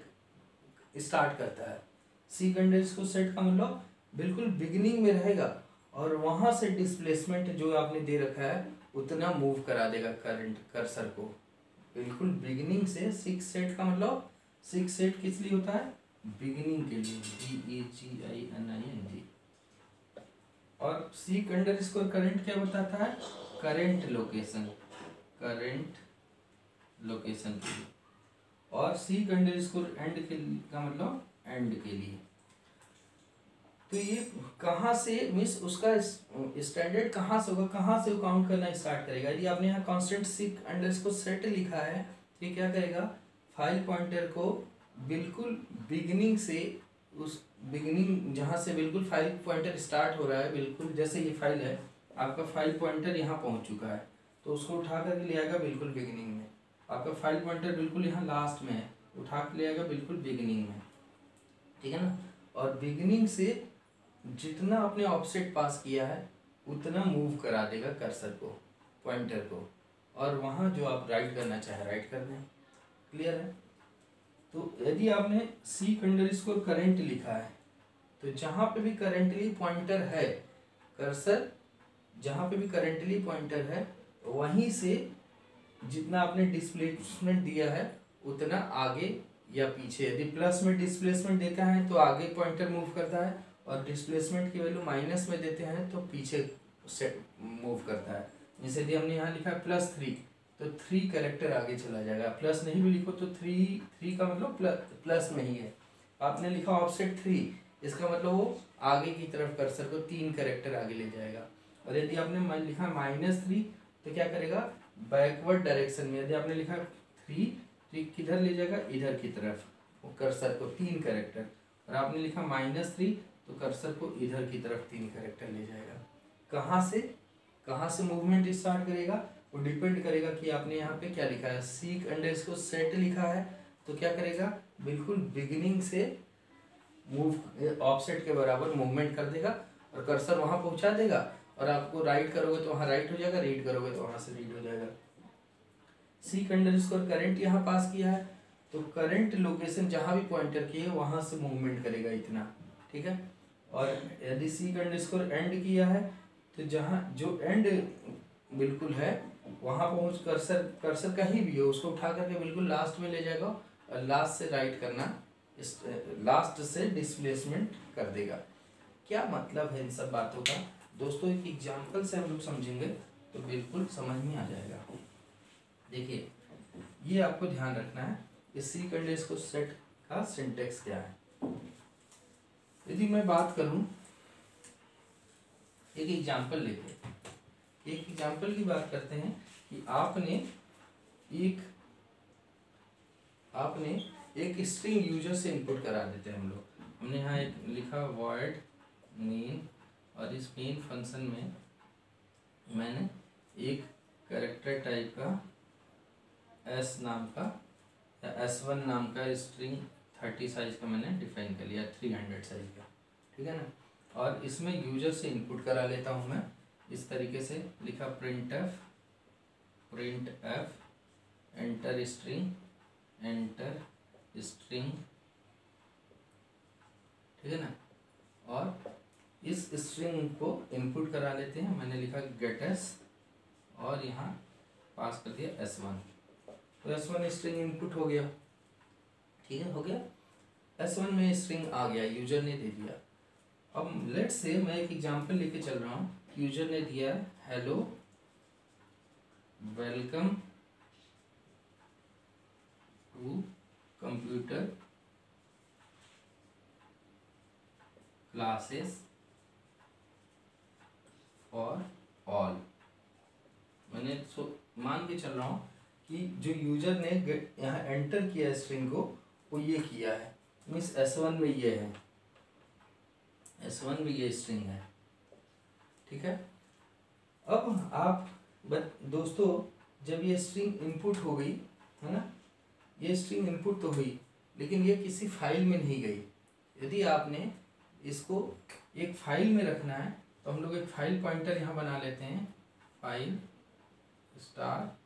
स्टार्ट करता है। seek _set का मतलब बिल्कुल बिगिनिंग में रहेगा और वहां से डिस्प्लेसमेंट जो आपने दे रखा है उतना मूव करा देगा करंट कर्सर को, बिल्कुल बिगिनिंग से। seek set का मतलब, seek set किस लिए होता है, बिगिनिंग के लिए, BAGINING। और seek _current क्या बताता है, करंट लोकेशन के लिए। और seek _end का मतलब एंड के लिए। तो ये कहाँ से मिस उसका स्टैंडर्ड कहाँ से होगा, कहाँ से वो काउंट करना स्टार्ट करेगा। यदि आपने यहाँ कांस्टेंट seek _set लिखा है तो ये क्या करेगा, फाइल पॉइंटर को बिल्कुल बिगिनिंग से, उस बिगिनिंग जहाँ से बिल्कुल फाइल पॉइंटर स्टार्ट हो रहा है, बिल्कुल जैसे ये फाइल है, आपका फाइल पॉइंटर यहाँ पहुँच चुका है तो उसको उठा कर ले आएगा बिल्कुल बिगिनिंग में। आपका फाइल पॉइंटर बिल्कुल यहाँ लास्ट में है, उठा कर ले आएगा बिल्कुल बिगिनिंग में, ठीक है ना। और बिगिनिंग से जितना आपने ऑफसेट पास किया है उतना मूव करा देगा कर्सर को, पॉइंटर को, और वहाँ जो आप राइट करना चाहे राइट कर दें। क्लियर है। तो यदि आपने seek _ current लिखा है तो जहाँ पे भी करेंटली पॉइंटर है, कर्सर जहाँ पे भी करेंटली पॉइंटर है वहीं से जितना आपने डिस्प्लेसमेंट दिया है उतना आगे या पीछे। यदि प्लस में डिस्प्लेसमेंट देता है तो आगे पॉइंटर मूव करता है, और डिस्प्लेसमेंट की वैल्यू माइनस में देते हैं तो पीछे से मूव करता है। जैसे यदि हमने यहाँ लिखा है +3 तो 3 कैरेक्टर आगे चला जाएगा। प्लस नहीं भी लिखो तो 3 का मतलब प्लस में ही है। आपने लिखा ऑफसेट 3, इसका मतलब वो आगे की तरफ कर्सर को 3 कैरेक्टर आगे ले जाएगा। और यदि आपने लिखा -3 तो क्या करेगा, बैकवर्ड डायरेक्शन में। यदि आपने लिखा 3 तो किधर ले जाएगा, इधर की तरफ वो कर्सर को 3 कैरेक्टर। और आपने लिखा -3 तो कर्सर को इधर की तरफ 3 कैरेक्टर ले जाएगा। कहाँ से मूवमेंट स्टार्ट करेगा वो डिपेंड करेगा कि आपने यहाँ पे क्या लिखा है। सीक अंडरस्कोर सेट लिखा है तो क्या करेगा, बिल्कुल बिगिनिंग से मूव ऑफसेट के बराबर मूवमेंट कर देगा और कर्सर वहाँ पहुँचा देगा। और आपको राइट करोगे तो वहाँ राइट हो जाएगा, रीड करोगे तो वहाँ से रीड हो जाएगा। सीक अंडरस्कोर करंट यहाँ पास किया है तो करंट लोकेशन जहाँ भी पॉइंटर की है वहाँ से मूवमेंट करेगा इतना, ठीक है। और यदि सीक अंडरस्कोर एंड किया है तो जहाँ जो एंड बिल्कुल है वहाँ पहुँच कर्सर कहीं भी हो उसको उठा करके बिल्कुल लास्ट में ले जाएगा और लास्ट से राइट करना, लास्ट से डिस्प्लेसमेंट कर देगा। क्या मतलब है इन सब बातों का दोस्तों, एक एग्जाम्पल से हम लोग समझेंगे तो बिल्कुल समझ में आ जाएगा। देखिए ये आपको ध्यान रखना है, इस सीक अंडरस्कोर सेट का सिंटेक्स क्या है। यदि मैं बात करूं एक एग्जाम्पल लेके, एक एग्जाम्पल की बात करते हैं कि आपने एक स्ट्रिंग यूजर से इनपुट करा देते हैं हम लोग। हमने यहाँ एक लिखा void main, और इस मेन फंक्शन में मैंने एक कैरेक्टर टाइप का s नाम का या s1 नाम का स्ट्रिंग 30 साइज का मैंने डिफाइन कर लिया, 300 साइज का, ठीक है ना। और इसमें यूजर से इनपुट करा लेता हूँ मैं इस तरीके से, लिखा printf एंटर स्ट्रिंग, ठीक है ना। और इस स्ट्रिंग को इनपुट करा लेते हैं, मैंने लिखा गेट्स और यहाँ पास कर दिया s1, तो s1 स्ट्रिंग इनपुट हो गया, ठीक है, हो गया। s1 में स्ट्रिंग आ गया, यूजर ने दे दिया। अब लेट्स से मैं एक एग्जांपल लेके चल रहा हूँ, यूजर ने दिया hello welcome to computer classes for all. मैंने मान के चल रहा हूँ कि जो यूजर ने यहाँ एंटर किया स्ट्रिंग को वो ये किया है, मीन्स s1 में ये है, s1 में ये स्ट्रिंग है, ठीक है। अब आप दोस्तों जब ये स्ट्रिंग इनपुट हो गई है ना, ये स्ट्रिंग इनपुट तो हुई लेकिन ये किसी फाइल में नहीं गई। यदि आपने इसको एक फाइल में रखना है तो हम लोग एक फाइल पॉइंटर यहाँ बना लेते हैं, फाइल स्टार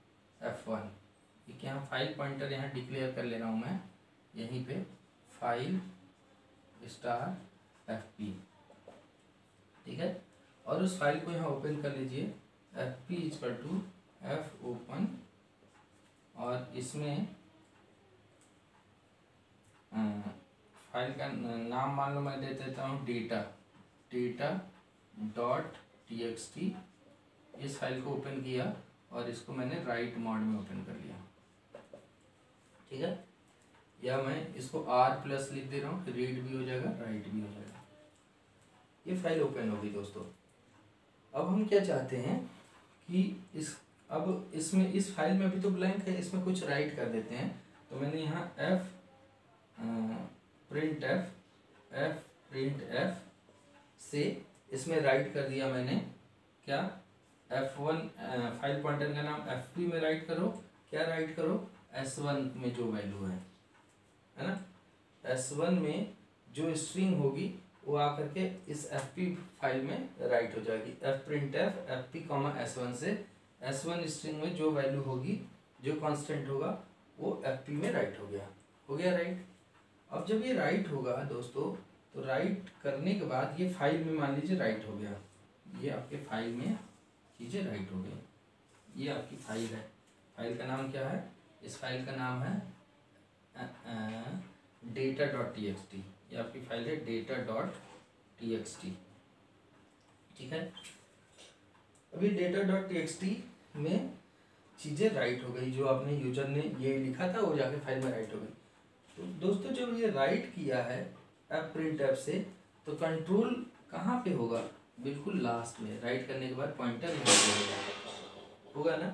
f1। एक यहाँ फाइल पॉइंटर यहाँ डिक्लेयर कर ले रहा हूँ मैं, यहीं पे फाइल स्टार fp, ठीक है। और उस फाइल को यहाँ ओपन कर लीजिए, fp = f ओपन, और इसमें फाइल का नाम मान लो मैं दे देता हूँ data.txt। इस फाइल को ओपन किया और इसको मैंने राइट मोड में ओपन कर लिया, ठीक है। या मैं इसको r+ लिख दे रहा हूँ, रीड भी हो जाएगा राइट भी हो जाएगा। ये फाइल ओपन होगी दोस्तों। अब हम क्या चाहते हैं कि अब इसमें इस फाइल में अभी तो ब्लैंक है, इसमें कुछ राइट कर देते हैं। तो मैंने यहाँ printf से इसमें राइट कर दिया मैंने क्या, f1 फाइल पॉइंटर का नाम fp में राइट करो, क्या राइट करो, s1 में जो वैल्यू है ना, s1 में जो स्ट्रिंग होगी वो आकर के इस fp फाइल में राइट हो जाएगी। printf fp, s1 से s1 स्ट्रिंग में जो वैल्यू होगी, जो कांस्टेंट होगा वो fp में राइट हो गया राइट। अब जब ये राइट होगा दोस्तों तो राइट करने के बाद ये फाइल में मान लीजिए राइट हो गया, ये आपके फाइल में चीज़ें राइट हो गई। ये आपकी फाइल है, फाइल का नाम क्या है, इस फाइल का नाम है data.txt। ये आपकी फाइल है data.txt, ठीक है। अभी data.txt में चीज़ें राइट हो गई, जो आपने यूजर ने ये लिखा था वो जाके फाइल में राइट हो गई। तो दोस्तों जब ये राइट किया है एफ प्रिंट एफ से, तो कंट्रोल कहाँ पे होगा, बिल्कुल लास्ट में। राइट करने के बाद पॉइंटर यहाँ पे होगा ना।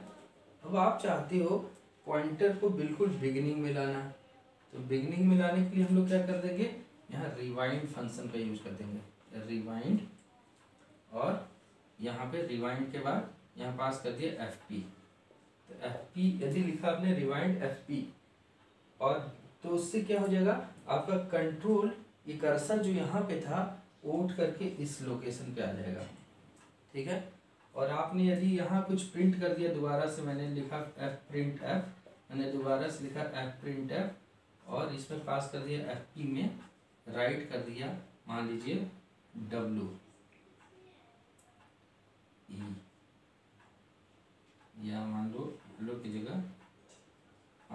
अब आप चाहते हो पॉइंटर को बिल्कुल बिगिनिंग में लाना, तो बिगिनिंग में लाने के लिए हम लोग क्या कर देंगे, यहाँ रिवाइंड फंक्शन का यूज कर देंगे, रिवाइंड, और यहाँ पे रिवाइंड के बाद यहाँ पास कर दिया एफ पी। तो एफ पी यदि लिखा आपने रिवाइंड एफ पी, और तो उससे क्या हो जाएगा, आपका कंट्रोल ये कर्सर जो यहाँ पे था उठ करके इस लोकेशन पे आ जाएगा, ठीक है। और आपने यदि यहाँ कुछ प्रिंट कर दिया, दोबारा से मैंने लिखा एफ प्रिंट एफ, मैंने दोबारा से लिखा एफ प्रिंट एफ, और इसमें पास कर दिया एफ पी में राइट कर दिया, मान लीजिए डब्लू ई, या मान लो हेलो की जगह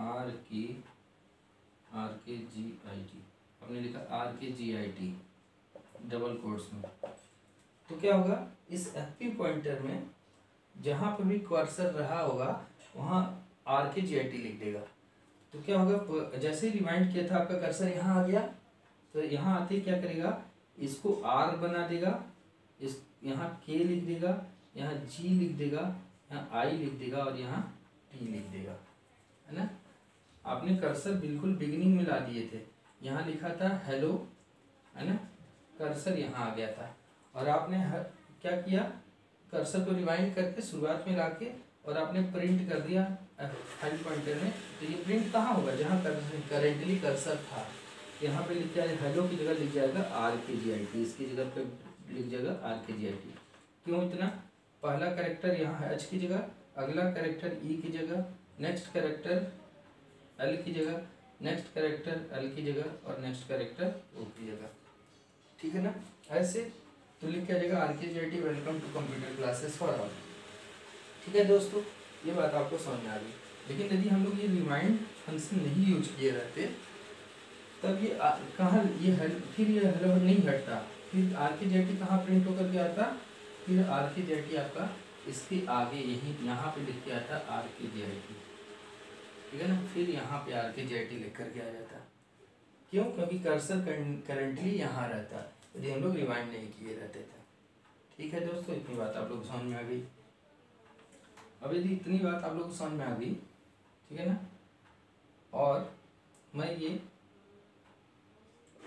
are K G I T, हमने लिखा are K G I T double quotes में। तो क्या होगा, इस एफ पी पॉइंटर में जहाँ पे भी कर्सर रहा होगा वहाँ are K G I T लिख देगा। तो क्या होगा, जैसे ही रिवाइंड किया था आपका कर्सर यहाँ आ गया, तो यहाँ आते ही क्या करेगा, इसको आर बना देगा, इस यहाँ के लिख देगा, यहाँ जी लिख देगा, यहाँ आई लिख देगा, और यहाँ टी लिख देगा, है ना। आपने कर्सर बिल्कुल बिगिनिंग में ला दिए थे, यहाँ लिखा था हेलो, है ना, कर्सर यहाँ आ गया था, और आपने क्या किया, कर्सर को रिवाइंड करके शुरुआत में लाके और आपने प्रिंट कर दिया फाइल पॉइंटर में। तो ये प्रिंट कहाँ होगा, जहाँ करेंटली कर्सर था, यहाँ पे लिख जाएगा हेलो की जगह लिख जाएगा R K G I T, इसकी जगह पे लिख जाएगा R K G I T. क्यों इतना, पहला कैरेक्टर यहाँ है एच की जगह, अगला कैरेक्टर ई की जगह, नेक्स्ट कैरेक्टर एल की जगह, नेक्स्ट कैरेक्टर एल की जगह, और नेक्स्ट कैरेक्टर ओ की जगह, ठीक है ना। ऐसे तो लिख के जाएगा R K G I T welcome to computer classes for all, ठीक है दोस्तों। ये बात आपको समझ में आ गई। लेकिन यदि हम लोग ये रिमाइंड फंक्शन नहीं यूज किए रहते, तब ये कहाँ ये फिर ये हेलो नहीं हटता, फिर are K G I T कहाँ प्रिंट होकर के आता, फिर are K G I T आपका इसके आगे यहीं यहाँ पे लिख के आता are K G I T, ठीक है ना। फिर यहाँ पे are K G I T लिख करके आ जाता, क्यों, क्योंकि कर्सर करेंटली यहाँ रहता यदि हम लोग रिवाइंड नहीं किए रहते थे, ठीक है दोस्तों। इतनी बात आप लोग समझ में आ गई। अब यदि इतनी बात आप लोग को समझ में आ गई, ठीक है ना, और मैं ये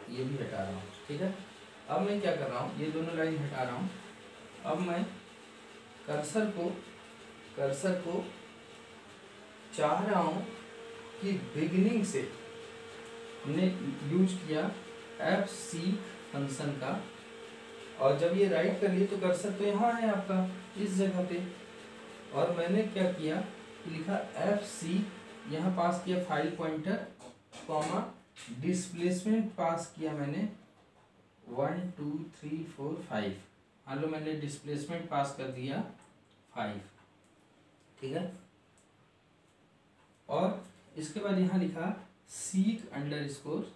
भी हटा रहा हूँ, ठीक है। अब मैं क्या कर रहा हूँ, ये दोनों लाइन हटा रहा हूँ। अब मैं कर्सर को चाह रहा हूँ कि बिगिनिंग से हमने यूज किया एफ सी फंक्शन का, और जब ये राइट कर लिए तो कर्सर तो यहाँ है आपका इस जगह पे, और मैंने क्या किया, लिखा एफ सी, यहाँ पास किया फाइल पॉइंटर कॉमा डिस्प्लेसमेंट पास किया मैंने 1 2 3 4 5, मान लो मैंने डिस्प्लेसमेंट पास कर दिया 5, ठीक है। और इसके बाद यहाँ लिखा सीक अंडरस्कोर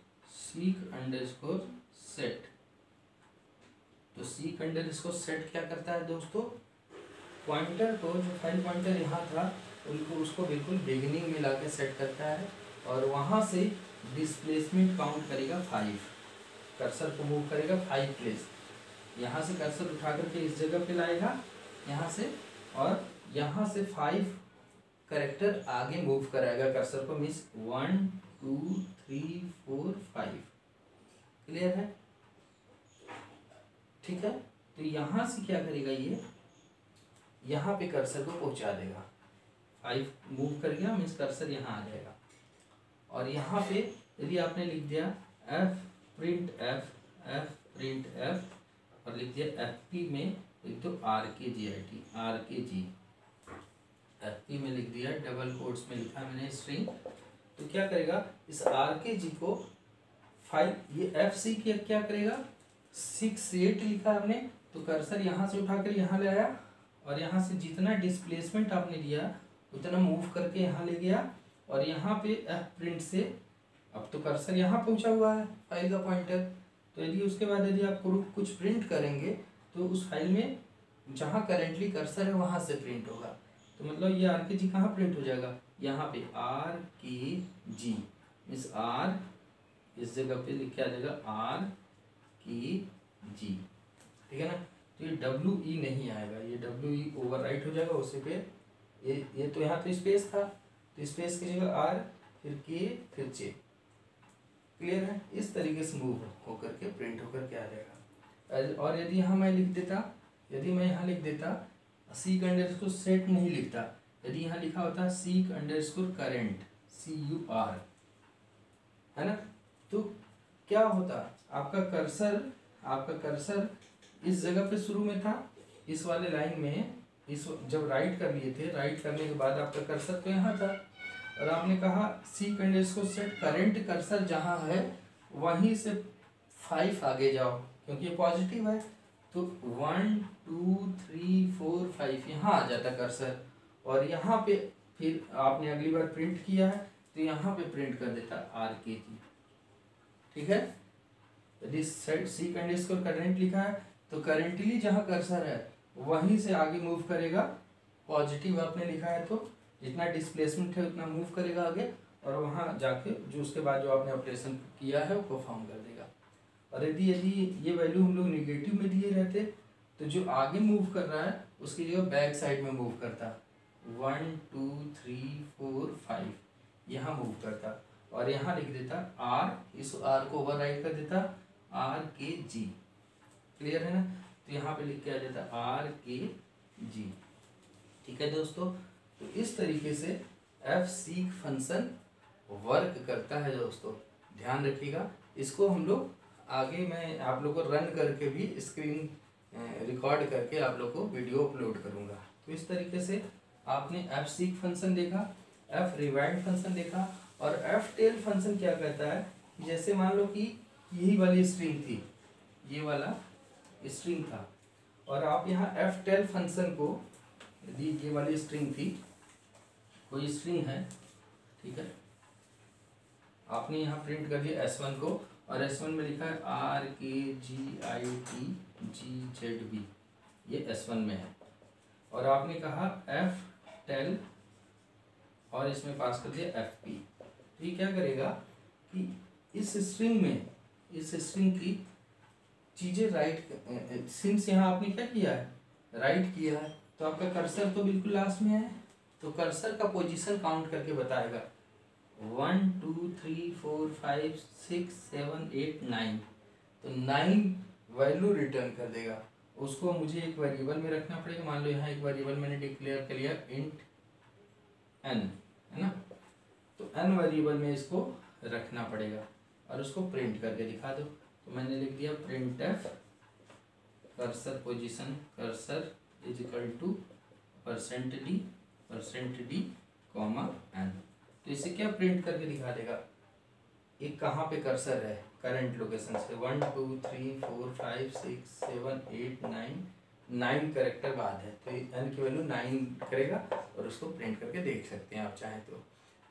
सेट। तो सीक अंडरस्कोर सेट क्या करता है दोस्तों, पॉइंटर को, जो फाइल पॉइंटर यहाँ था उनको, उसको बिल्कुल बिगिनिंग में लाके सेट करता है, और वहाँ से डिस्प्लेसमेंट काउंट करेगा 5, कर्सर को मूव करेगा 5 प्लेस, यहाँ से कर्सर उठा करके इस जगह पे लाएगा यहाँ से, और यहाँ से 5 कैरेक्टर आगे मूव कराएगा कर्सर को, मीन्स 1 2 3 4 5, क्लियर है, ठीक है। तो यहाँ से क्या करेगा, ये यहाँ पे कर्सर को पहुँचा देगा, 5 मूव कर गया, मीन्स कर्सर यहाँ आ जाएगा, और यहाँ पे यदि आपने लिख दिया एफ प्रिंट एफ और लिख दिया एफ पी में लिख दो are K G I T, are K ji F P में लिख दिया, डबल कोट्स में लिखा मैंने स्ट्रिंग, तो क्या करेगा, इस आर के जी को फाइल, ये एफ सी क्या करेगा, 6 8 लिखा है आपने, तो कर्सर यहाँ से उठाकर यहाँ ले आया और यहाँ से जितना डिस्प्लेसमेंट आपने लिया उतना मूव करके यहाँ ले गया और यहाँ पे एफ प्रिंट से अब तो कर्सर यहाँ पहुँचा हुआ है फाइल का पॉइंटर, तो यदि उसके बाद यदि आप कुछ प्रिंट करेंगे तो उस फाइल में जहाँ करेंटली कर्सर है वहाँ से प्रिंट होगा। तो मतलब ये RKG कहाँ प्रिंट हो जाएगा, यहाँ पे RKG मीन्स आर इस जगह पे लिख के आ जाएगा RKG, ठीक है ना। तो ये WE नहीं आएगा, ये WE ओवरराइट हो जाएगा उसी पे। ये तो यहाँ तो स्पेस था, तो स्पेस की जगह R फिर K फिर J, क्लियर है। इस तरीके से मूव होकर के प्रिंट होकर के आ जाएगा। और यदि यहाँ मैं लिख देता, यदि मैं यहाँ लिख देता सीक अंडरस्कोर सेट नहीं लिखता, यदि यहाँ लिखा होता सीक अंडरस्कोर करेंट CUR, है ना, तो क्या होता, आपका कर्सर इस जगह पे शुरू में था, इस वाले लाइन में, इस जब राइट कर लिए थे, राइट करने के बाद आपका कर्सर तो यहाँ था और आपने कहा seek underscore set current cursor जहाँ है वहीं से 5 आगे जाओ, क्योंकि ये पॉजिटिव है, तो 1 2 3 4 5 यहाँ आ जाता कर्सर और यहाँ पे फिर आपने अगली बार प्रिंट किया है तो यहाँ पे प्रिंट कर देता RKG, ठीक है। यदि सेट सीक अंडरस्कोर करेंट लिखा है तो करेंटली जहाँ कर्सर है वहीं से आगे मूव करेगा, पॉजिटिव आपने लिखा है तो जितना डिस्प्लेसमेंट है उतना मूव करेगा आगे और वहाँ जाके जो उसके बाद जो आपने ऑपरेशन किया है वो परफॉर्म कर देगा। और यदि ये वैल्यू हम लोग निगेटिव में दिए रहते तो जो आगे मूव कर रहा है उसकी जगह बैक साइड में मूव करता, 1 2 3 4 5 यहाँ मूव करता और यहाँ लिख देता R, इस R को ओवरराइट कर देता RKG, क्लियर है ना। तो यहाँ पे लिख के आ जाता RKG, ठीक है दोस्तों। तो इस तरीके से fseek फंक्शन वर्क करता है दोस्तों, ध्यान रखिएगा। इसको हम लोग आगे मैं आप लोग को रन करके भी स्क्रीन रिकॉर्ड करके आप लोग को वीडियो अपलोड करूँगा। तो इस तरीके से आपने fseek फंक्शन देखा, frewind फंक्शन देखा और ftail फंक्शन क्या कहता है, जैसे मान लो कि यही वाली स्ट्रिंग थी, ये वाला स्ट्रिंग था और आप यहाँ ftail फंक्शन को, यदि ये वाली स्ट्रिंग थी, कोई स्ट्रिंग है, ठीक है, आपने यहाँ प्रिंट कर दिया S1 को और S1 में लिखा है RKGITGZB, ये S1 में है और आपने कहा ftail और इसमें पास कर दिया FP। तो ये क्या करेगा कि इस स्ट्रिंग में, इस स्ट्रिंग की चीज़ें राइट, सिंस यहाँ आपने क्या किया है, राइट किया है, तो आपका कर्सर तो बिल्कुल लास्ट में है, तो कर्सर का पोजीशन काउंट करके बताएगा 1 2 3 4 5 6 7 8 9, तो 9 वैल्यू रिटर्न कर देगा। उसको मुझे एक वेरिएबल में रखना पड़ेगा, मान लो यहाँ एक वेरिएबल मैंने डिक्लेयर कर लिया int n, है ना, तो n वेरिएबल में इसको रखना पड़ेगा और उसको प्रिंट करके दिखा दो। तो मैंने लिख दिया printf cursor position cursor is equal to %d comma n। तो इसे क्या प्रिंट करके दिखा देगा, एक कहाँ पे कर्सर है करंट लोकेशन से, 1 2 3 4 5 6 7 8 9 कैरेक्टर बाद है, तो n की वैल्यू 9 करेगा और उसको प्रिंट करके देख सकते हैं आप चाहें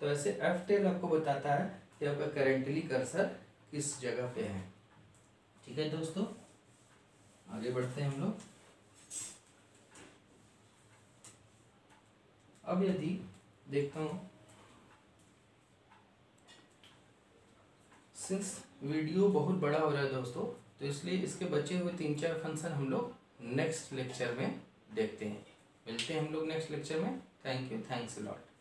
तो ऐसे ftail आपको बताता है कि आपका करेंटली कर्सर किस जगह पे है, ठीक है दोस्तों। आगे बढ़ते हैं हम लोग। अब यदि देखता हूँ, सिंस वीडियो बहुत बड़ा हो रहा है दोस्तों, तो इसलिए इसके बचे हुए 3-4 फंक्शन हम लोग नेक्स्ट लेक्चर में देखते हैं। मिलते हैं हम लोग नेक्स्ट लेक्चर में। Thank you, thanks a lot.